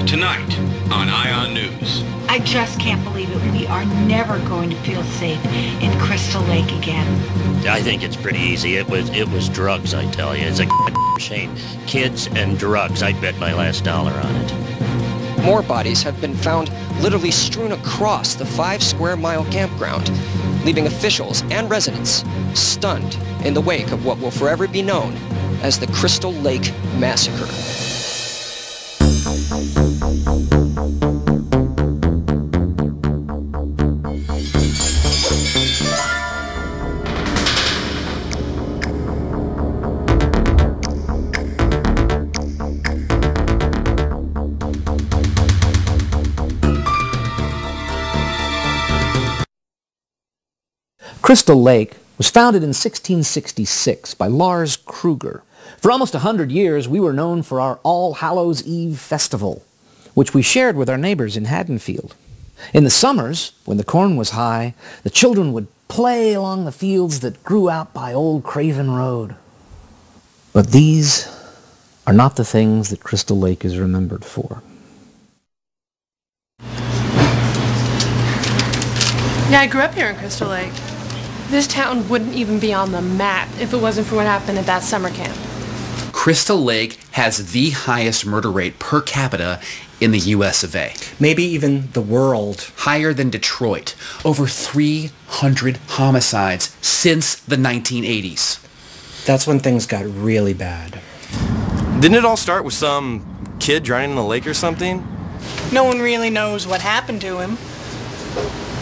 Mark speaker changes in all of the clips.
Speaker 1: tonight on Ion News.
Speaker 2: I just can't believe it. We are never going to feel safe in Crystal Lake again.
Speaker 3: I think it's pretty easy. It was drugs, I tell you. It's a shame. Kids and drugs. I'd bet my last dollar on it.
Speaker 4: More bodies have been found literally strewn across the 5-square-mile campground, leaving officials and residents stunned in the wake of what will forever be known as the Crystal Lake Massacre.
Speaker 5: Crystal Lake was founded in 1666 by Lars Kruger. For almost 100 years, we were known for our All Hallows Eve festival, which we shared with our neighbors in Haddonfield. In the summers, when the corn was high, the children would play along the fields that grew out by Old Craven Road. But these are not the things that Crystal Lake is remembered for.
Speaker 6: Yeah, I grew up here in Crystal Lake. This town wouldn't even be on the map if it wasn't for what happened at that summer camp.
Speaker 7: Crystal Lake has the highest murder rate per capita in the US of A.
Speaker 8: Maybe even the world.
Speaker 7: Higher than Detroit. Over 300 homicides since the 1980s.
Speaker 8: That's when things got really bad.
Speaker 9: Didn't it all start with some kid drowning in the lake or something?
Speaker 10: No one really knows what happened to him.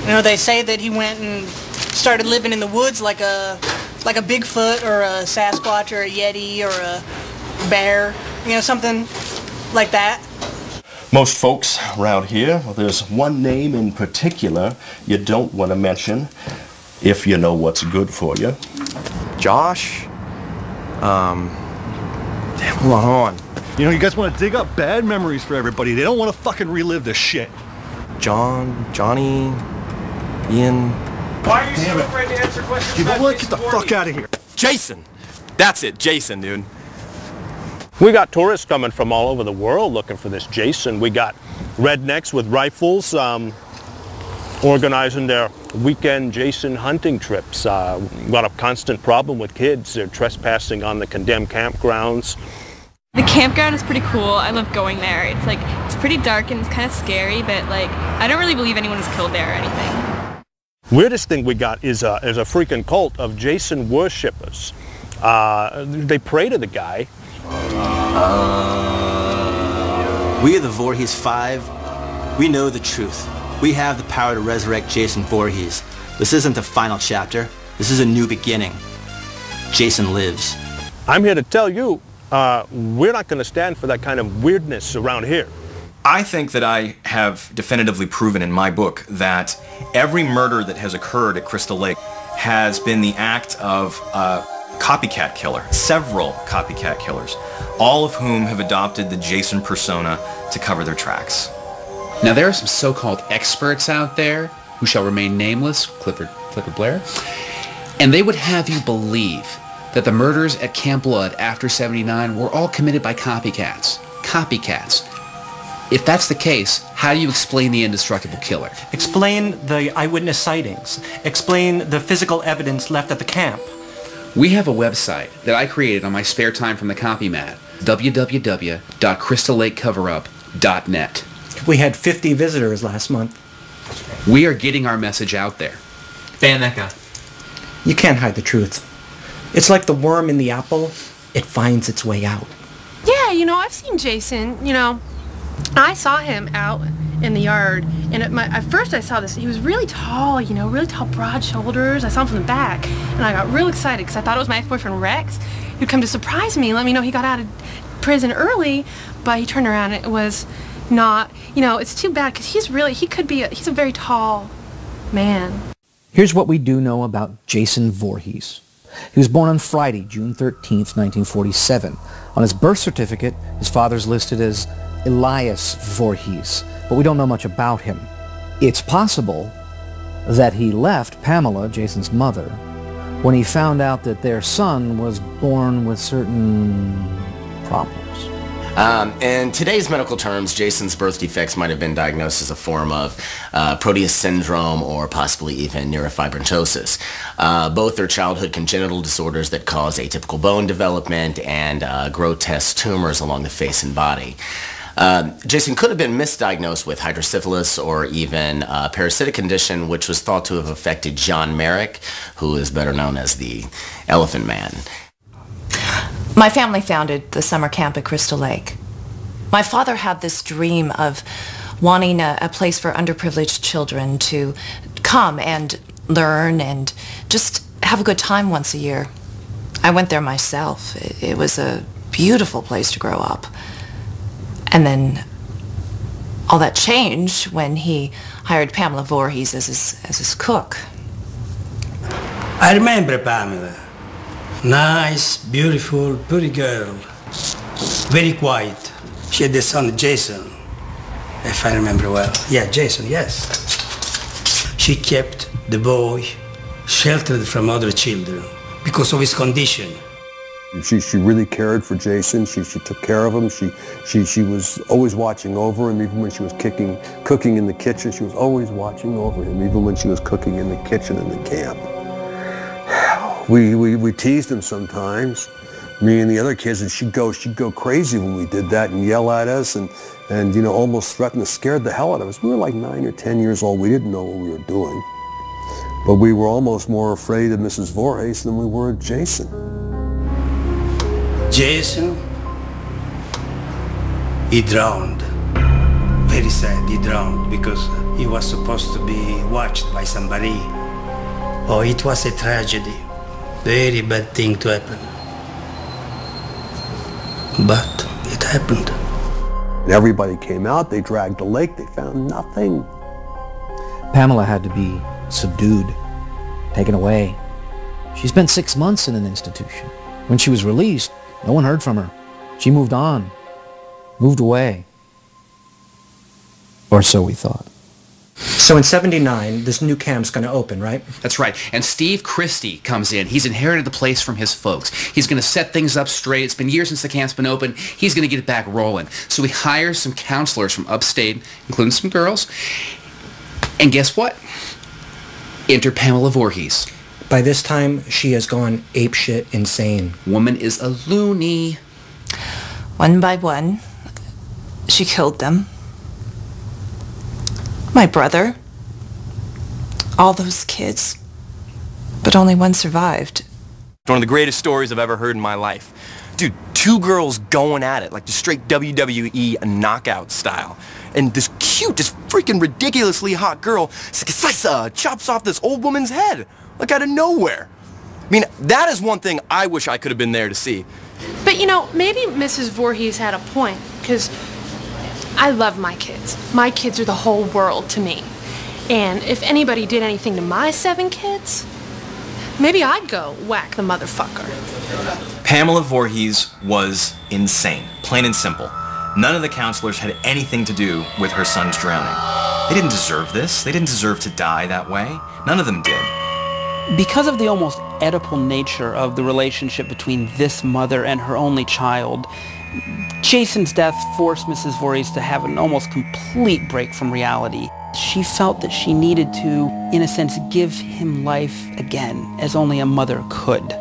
Speaker 10: You know, they say that he went and started living in the woods like a Bigfoot or a Sasquatch or a Yeti or a bear, you know, something like that.
Speaker 11: Most folks around here, well, there's one name in particular you don't want to mention if you know what's good for you.
Speaker 9: Josh? Damn, hold on.
Speaker 12: You know, you guys want to dig up bad memories for everybody. They don't want to fucking relive this shit.
Speaker 9: Johnny, Ian.
Speaker 13: Why are you so afraid to answer questions?
Speaker 12: You know what? Get the fuck out of here.
Speaker 9: Jason! That's it, Jason, dude.
Speaker 14: We got tourists coming from all over the world looking for this Jason. We got rednecks with rifles organizing their weekend Jason hunting trips. Got a constant problem with kids. They're trespassing on the condemned campgrounds.
Speaker 15: The campground is pretty cool. I love going there. It's pretty dark and it's kind of scary, but I don't really believe anyone was killed there or anything.
Speaker 14: Weirdest thing we got is a freaking cult of Jason worshippers. They pray to the guy.
Speaker 16: We are the Voorhees 5. We know the truth. We have the power to resurrect Jason Voorhees. This isn't the final chapter. This is a new beginning. Jason lives.
Speaker 14: I'm here to tell you, we're not going to stand for that kind of weirdness around here.
Speaker 17: I think that I have definitively proven in my book that every murder that has occurred at Crystal Lake has been the act of a copycat killer, several copycat killers, all of whom have adopted the Jason persona to cover their tracks.
Speaker 7: Now there are some so-called experts out there who shall remain nameless, Clifford Blair, and they would have you believe that the murders at Camp Blood after '79 were all committed by copycats. Copycats. If that's the case, how do you explain the indestructible killer?
Speaker 8: Explain the eyewitness sightings. Explain the physical evidence left at the camp.
Speaker 7: We have a website that I created on my spare time from the copy mat, www.crystalllakecoverup.net.
Speaker 8: We had 50 visitors last month.
Speaker 7: We are getting our message out there.
Speaker 18: Ban that guy.
Speaker 8: You can't hide the truth. It's like the worm in the apple. It finds its way out.
Speaker 6: Yeah, you know, I've seen Jason, you know. I saw him out in the yard, and at first I saw this, he was really tall, you know, really tall, broad shoulders. I saw him from the back, and I got real excited because I thought it was my ex-boyfriend Rex who'd come to surprise me and let me know he got out of prison early, but he turned around and it was not, you know, it's too bad because he's a very tall man.
Speaker 5: Here's what we do know about Jason Voorhees. He was born on Friday, June 13th, 1947. On his birth certificate, his father's listed as Elias Voorhees, but we don't know much about him. It's possible that he left Pamela, Jason's mother, when he found out that their son was born with certain problems.
Speaker 18: In today's medical terms, Jason's birth defects might have been diagnosed as a form of Proteus syndrome or possibly even neurofibromatosis. Both are childhood congenital disorders that cause atypical bone development and grotesque tumors along the face and body. Jason could have been misdiagnosed with hydrocephalus or even a parasitic condition which was thought to have affected John Merrick, who is better known as the Elephant Man.
Speaker 19: My family founded the summer camp at Crystal Lake. My father had this dream of wanting a place for underprivileged children to come and learn and just have a good time once a year. I went there myself. It was a beautiful place to grow up. And then all that changed when he hired Pamela Voorhees as his cook.
Speaker 20: I remember Pamela. Nice, beautiful, pretty girl. Very quiet. She had the son, Jason, if I remember well. Yeah, Jason, yes. She kept the boy sheltered from other children because of his condition.
Speaker 21: She really cared for Jason. She took care of him. She was always watching over him, even when she was cooking in the kitchen. She was always watching over him, even when she was cooking in the kitchen in the camp. We teased him sometimes, me and the other kids, and she'd go crazy when we did that and yell at us and you know, almost threaten to scare the hell out of us. We were like 9 or 10 years old. We didn't know what we were doing. But we were almost more afraid of Mrs. Voorhees than we were of Jason.
Speaker 20: Jason, he drowned. Very sad, he drowned because he was supposed to be watched by somebody. Oh, it was a tragedy. Very bad thing to happen. But it happened.
Speaker 21: And everybody came out, they dragged the lake, they found nothing.
Speaker 5: Pamela had to be subdued, taken away. She spent 6 months in an institution. When she was released, no one heard from her. She moved on, moved away. Or so we thought.
Speaker 8: So in '79, this new camp's going to open, right?
Speaker 7: That's right. And Steve Christie comes in. He's inherited the place from his folks. He's going to set things up straight. It's been years since the camp's been open. He's going to get it back rolling. So he hires some counselors from upstate, including some girls. And guess what? Enter Pamela Voorhees.
Speaker 8: By this time, she has gone apeshit insane.
Speaker 7: Woman is a loony.
Speaker 19: One by one, she killed them. My brother. All those kids. But only one survived.
Speaker 9: One of the greatest stories I've ever heard in my life. Dude, 2 girls going at it, like the straight WWE knockout style. And this freaking ridiculously hot girl, chops off this old woman's head, like out of nowhere. I mean, that is one thing I wish I could have been there to see.
Speaker 6: But you know, maybe Mrs. Voorhees had a point, because I love my kids. My kids are the whole world to me. And if anybody did anything to my 7 kids, maybe I'd go whack the motherfucker.
Speaker 17: Pamela Voorhees was insane, plain and simple. None of the counselors had anything to do with her son's drowning. They didn't deserve this. They didn't deserve to die that way. None of them did.
Speaker 22: Because of the almost Oedipal nature of the relationship between this mother and her only child, Jason's death forced Mrs. Voorhees to have an almost complete break from reality. She felt that she needed to, in a sense, give him life again, as only a mother could.